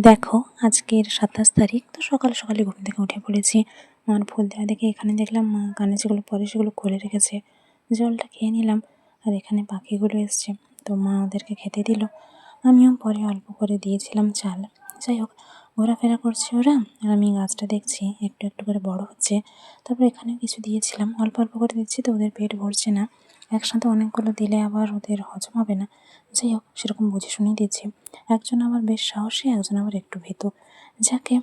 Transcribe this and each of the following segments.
দেখো, আজকের ২৭ তারিখ। তো সকাল সকালে ঘুম থেকে উঠে পড়েছি। মার ফুল দেওয়া দেখে এখানে দেখলাম মা কানে যেগুলো পরে সেগুলো খুলে রেখেছে। জলটা খেয়ে নিলাম। আর এখানে পাখিগুলো এসছে, তো মা ওদেরকে খেতে দিল। আমিও পরে অল্প করে দিয়েছিলাম চাল। যাই হোক, ঘোরাফেরা করছে ওরা, আর আমি গাছটা দেখছি একটু একটু করে বড় হচ্ছে। তারপর এখানেও কিছু দিয়েছিলাম, অল্প অল্প করে দিচ্ছি, তো ওদের পেট ভরছে না। একসাথে অনেকগুলো দিলে আবার ওদের হজম হবে না। যাই হোক, সেরকম বুঝে শুনেই দিচ্ছি। একজন আবার বেশ সাহসী, একজন আবার একটু ভীতু। যাকে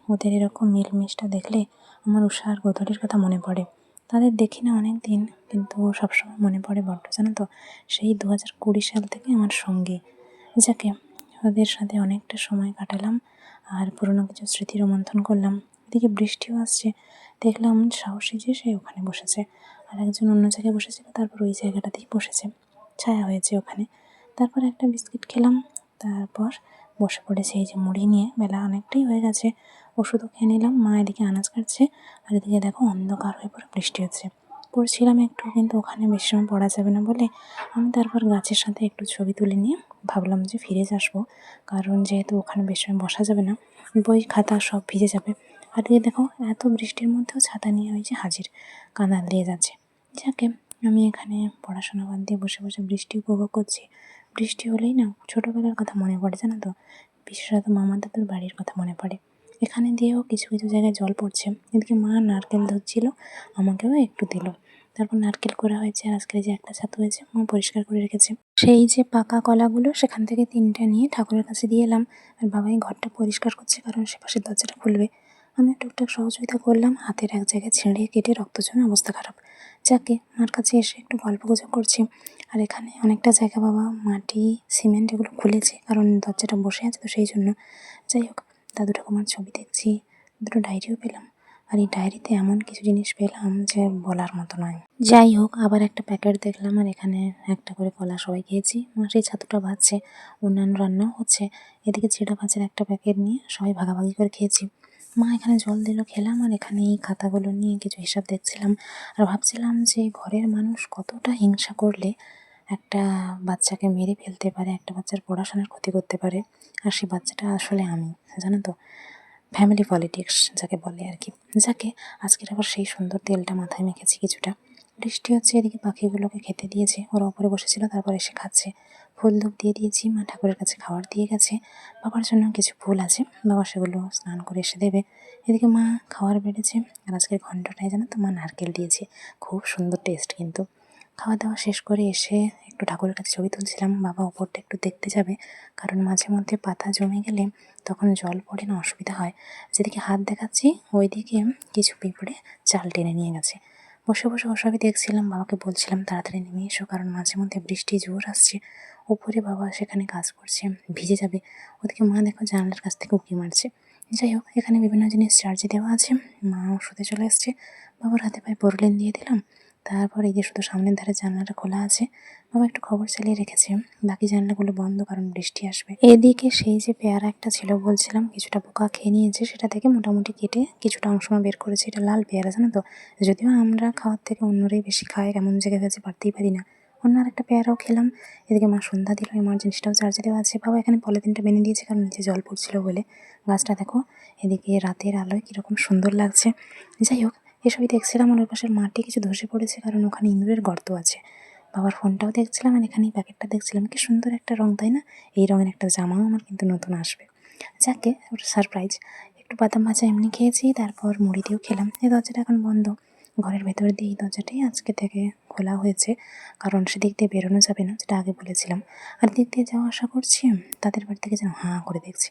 ওদের এরকম মিলমিশটা দেখলে আমার উষা আর গোধূলির কথা মনে পড়ে। তাদের দেখি না অনেক দিন, কিন্তু সবসময় মনে পড়ে বড্ড, জানো তো। সেই 2020 সাল থেকে আমার সঙ্গে। যাকে ওদের সাথে অনেকটা সময় কাটালাম, আর পুরনো কিছু স্মৃতি রোমন্থন করলাম। এদিকে বৃষ্টিও আসছে, দেখলাম সাহসী যে সে ওখানে বসেছে, আর একজন অন্য জায়গায় বসেছিল, তারপর ওই জায়গাটাতেই বসেছে, ছায়া হয়েছে ওখানে। তারপর একটা বিস্কিট খেলাম, তারপর বসে পড়েছে এই যে মুড়ি নিয়ে। বেলা অনেকটাই হয়ে গেছে, ওষুধও খেয়ে নিলাম। মা এদিকে আনাজ কাটছে, আর এদিকে দেখো অন্ধকার হয়ে পড়ে বৃষ্টি হচ্ছে। পড়ছিলাম একটু, কিন্তু ওখানে বেশি সময় পড়া যাবে না বলে আমি তারপর গাছের সাথে একটু ছবি তুলে নিয়ে ভাবলাম যে ফিরে আসবো, কারণ যেহেতু ওখানে বেশি সময় বসা যাবে না, বই খাতা সব ভিজে যাবে। আর এদিকে দেখো এত বৃষ্টির মধ্যেও ছাতা নিয়ে ওই যে হাজির, কাঁদাল দিয়ে যাচ্ছে। যাকে আমি এখানে পড়াশোনা বাদ দিয়ে বসে বসে বৃষ্টি উপভোগ করছি। বৃষ্টি হলেই না ছোটোবেলার কথা মনে পড়ে, জানো তো। বিশেষত মামা দাদুর বাড়ির কথা মনে পড়ে। এখানে দিয়েও কিছু কিছু জায়গায় জল পড়ছে। এদিকে মা নারকেল ধরছিল, আমাকেও একটু দিল। তারপর নারকেল করা হয়েছে, আর আজকে যে একটা ছাতু হয়েছে মা পরিষ্কার করে রেখেছে। সেই যে পাকা কলাগুলো সেখান থেকে 3টা নিয়ে ঠাকুরের কাছে দিয়ে এলাম। আর বাবাই ঘরটা পরিষ্কার করছে, কারণ সে পাশের দরজাটা খুলবে। আমি টুকটাক সহযোগিতা করলাম, হাতের এক জায়গায় ছিঁড়ে কেটে রক্ত জমে অবস্থা খারাপ। যাকে মার কাছে এসে একটু গল্প গুজব করছি। আর এখানে অনেকটা জায়গা বাবা মাটি সিমেন্ট এগুলো খুলেছে, কারণ দরজাটা বসে আছে, তো সেই জন্য। যাই হোক, দাদু ঠাকুমার ছবি দেখছি, দুটো ডায়েরিও পেলাম। আর এই ডায়েরিতে এমন কিছু জিনিস পেলাম যে বলার মতো নয়। যাই হোক, আবার একটা প্যাকেট দেখলাম, আর এখানে একটা করে কলা সবাই খেয়েছি। মা সেই ছাতুটা ভাজছে, অন্যান্য রান্নাও হচ্ছে। এদিকে চিড়া ভাজার একটা প্যাকেট নিয়ে সবাই ভাগাভাগি করে খেয়েছি। মা এখানে জল দিল, খেলাম। আর এখানে এই খাতাগুলো নিয়ে কিছু হিসাব দেখছিলাম, আর ভাবছিলাম যে ঘরের মানুষ কতটা হিংসা করলে একটা বাচ্চাকে মেরে ফেলতে পারে, একটা বাচ্চার পড়াশোনার ক্ষতি করতে পারে। আর সেই বাচ্চাটা আসলে আমি, জানো তো। ফ্যামিলি পলিটিক্স যাকে বলে আর কি। যাকে আজকের আবার সেই সুন্দর তেলটা মাথায় মেখেছি কিছুটা। বৃষ্টি হচ্ছে, এদিকে পাখিগুলোকে খেতে দিয়েছে, ওরা উপরে বসেছিল, তারপর এসে খাচ্ছে। ফুল ধূপ দিয়ে দিয়েছি, মা ঠাকুরের কাছে খাবার দিয়ে গেছে। বাবার জন্য কিছু ফুল আছে, বাবা সেগুলো স্নান করে এসে দেবে। এদিকে মা খাবার বেড়েছে, আর আজকের ঘন্টটায় জানো তো মা নারকেল দিয়েছে, খুব সুন্দর টেস্ট কিন্তু। খাওয়া দাওয়া শেষ করে এসে একটু ঠাকুরের কাছে ছবি তুলছিলাম। বাবা ওপরটা একটু দেখতে যাবে, কারণ মাঝে মধ্যে পাতা জমে গেলে তখন জল পড়ে না, অসুবিধা হয়। যেদিকে হাত দেখাচ্ছি ওইদিকে কিছু পিঁপড়ে চাল টেনে নিয়ে গেছে। বসে বসে ওসবই দেখছিলাম, বাবাকে বলছিলাম তাড়াতাড়ি নেমে এসো, কারণ মাঝে মধ্যে বৃষ্টি জোর আসছে। উপরে বাবা সেখানে কাজ করছে, ভিজে যাবে। ওদিকে মা দেখো জানলার কাছ থেকে উঁকি মারছে। যাই হোক, এখানে বিভিন্ন জিনিস চার্জে দেওয়া আছে। মা ওষুধে চলে এসছে, বাবার হাতে পায়ে পরলেন দিয়ে দিলাম। তারপর এই যে শুধু সামনের ধারে জানলাটা খোলা আছে, বাবা একটু খবর চালিয়ে রেখেছে। বাকি জানলাগুলো বন্ধ, কারণ বৃষ্টি আসবে। এদিকে সেই যে পেয়ারা একটা ছিল বলছিলাম, কিছুটা পোকা খেয়ে নিয়েছে, সেটা থেকে মোটামুটি কেটে কিছুটা অংশ বের করেছে। এটা লাল পেয়ারা, জানো তো। যদিও আমরা খাওয়ার থেকে অন্যরাই বেশি খায়, কেমন জায়গায় হয়েছে পারতেই পারি না। অন্য আরেকটা পেয়ারাও খেলাম। এদিকে মা সন্ধ্যা দিল, এমার্জেন্সিটাও চার্জে দেওয়া আছে। বাবা এখানে পলিথিনটা বেঁধে দিয়েছে, কারণ নিচে জল পড়ছিল বলে। গাছটা দেখো এদিকে রাতের আলোয় কীরকম সুন্দর লাগছে। যাই হোক, এসবই দেখছিলাম। আর ওই পাশের মাটি কিছু ধসে পড়েছে, কারণ ওখানে ইঁদুরের গর্ত আছে। বাবার ফোনটাও দেখছিলাম, আর এখানে এই প্যাকেটটা দেখছিলাম। কি সুন্দর একটা রং, তাই না? এই রঙের একটা জামাও আমার কিন্তু নতুন আসবে। যাকে ওটা সারপ্রাইজ। একটু বাদাম ভাজা এমনি খেয়েছি, তারপর মুড়ি দিয়েও খেলাম। এই দরজাটা এখন বন্ধ, ঘরের ভেতর দিয়ে এই দরজাটাই আজকে থেকে খোলা হয়েছে, কারণ সেদিক দিয়ে বেরোনো যাবে না, যেটা আগে বলেছিলাম। আর দিক দিয়ে যাওয়া আশা করছি, তাদের বাড়ি থেকে যেন হাঁ করে দেখছি।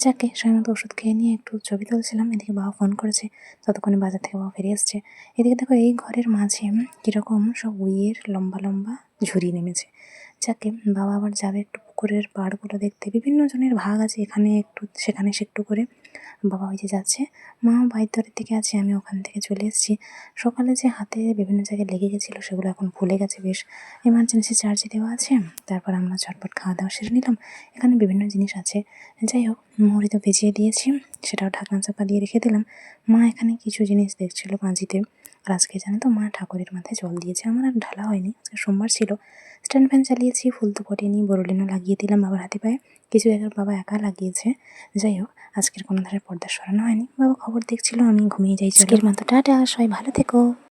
যাকে সময় মতো ওষুধ খেয়ে নিয়ে একটু ছবি তুলছিলাম। এদিকে বাবা ফোন করেছে, ততক্ষণে বাজার থেকে বাবা ফিরে এসছে। এদিকে দেখো এই ঘরের মাঝে কীরকম সব উইয়ের লম্বা লম্বা ঝুরি নেমেছে। যাকে বাবা আবার যাবে একটু পুকুরের পাড়গুলো দেখতে। বিভিন্ন জনের ভাগ আছে, এখানে একটু সেখানে সে একটু করে। বাবা ওই যে যাচ্ছে, মাও বাইরের দিকে আছে, আমি ওখান থেকে চলে এসেছি। সকালে যে হাতে বিভিন্ন জায়গায় লেগে গেছিলো সেগুলো এখন ফুলে গেছে বেশ। এমার্জেন্সি চার্জে দেওয়া আছে। তারপর আমরা ঝটপট খাওয়া দাওয়া সেরে নিলাম। এখানে বিভিন্ন জিনিস আছে। যাই হোক, মুড়ি তো ভিজিয়ে দিয়েছি, সেটাও ঢাকনা চাপা দিয়ে রেখে দিলাম। মা এখানে কিছু জিনিস দেখছিল পাঁজিতে, আর আজকে জানো তো মা ঠাকুরের মাথায় জল দিয়েছে, আমার আর ঢালা হয়নি, আজকে সোমবার ছিল। স্ট্যান্ড ফ্যান চালিয়েছি, ফুল তো ফোটেনি, বোরোলিনও লাগিয়ে দিলাম বাবার হাতে পায়ে, কিছু জায়গার বাবা একা লাগিয়েছে। যাই হোক, আজকের কোনো ধারে পর্দা সরানো হয়নি, বাবা খবর দেখছিল, আমি ঘুমিয়ে যাই। আজকের মতো টাটা, সবাই ভালো থেকো।